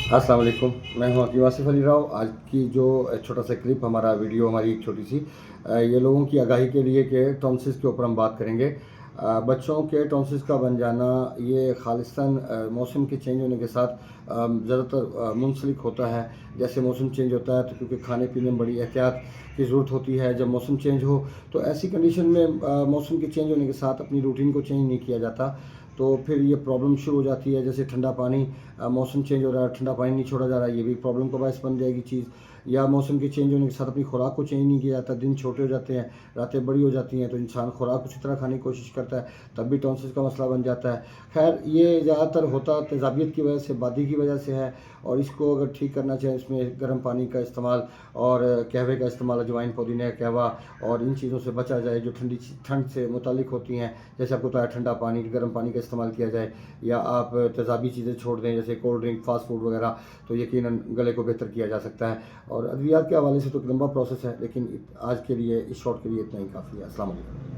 अस्सलाम वालेकुम। मैं हूं हकीम आसिफ अली राव। आज की जो छोटा सा क्लिप हमारा वीडियो हमारी एक छोटी सी ये लोगों की आगाही के लिए कि टॉन्सिस के ऊपर हम बात करेंगे। बच्चों के टॉन्सिस का बन जाना ये खालिस्तान मौसम के चेंज होने के साथ ज़्यादातर मुंसलिक होता है। जैसे मौसम चेंज होता है तो क्योंकि खाने पीने में बड़ी एहतियात की ज़रूरत होती है। जब मौसम चेंज हो तो ऐसी कंडीशन में मौसम के चेंज होने के साथ अपनी रूटीन को चेंज नहीं किया जाता तो फिर ये प्रॉब्लम शुरू हो जाती है। जैसे ठंडा पानी, मौसम चेंज हो रहा है, ठंडा पानी नहीं छोड़ा जा रहा है, ये भी प्रॉब्लम का बायस बन जाएगी चीज़। या मौसम के चेंज होने के साथ अपनी खुराक को चेंज नहीं किया जाता, दिन छोटे हो जाते हैं, रातें बड़ी हो जाती हैं, तो इंसान खुराक उसी तरह खाने की कोशिश करता है, तब भी टॉन्सिस का मसला बन जाता है। खैर ये ज़्यादातर होता तेज़ाबियत की वजह से, बादी की वजह से है। और इसको अगर ठीक करना चाहें इसमें गर्म पानी का इस्तेमाल और कहवे का इस्तेमाल, अजवाइन, पुदीना, कहवा और इन चीज़ों से बचा जाए जो ठंड से मुतालिक होती हैं। जैसे आपको पता है ठंडा पानी, गर्म पानी का इस्तेमाल किया जाए, या आप तेज़ाबी चीज़ें छोड़ दें जैसे कोल्ड ड्रिंक, फास्ट फूड वगैरह, तो यकीनन गले को बेहतर किया जा सकता है। और अद्वियात के हवाले से तो एक लंबा प्रोसेस है, लेकिन आज के लिए, इस शॉट के लिए इतना ही काफ़ी है। अस्सलाम वालेकुम।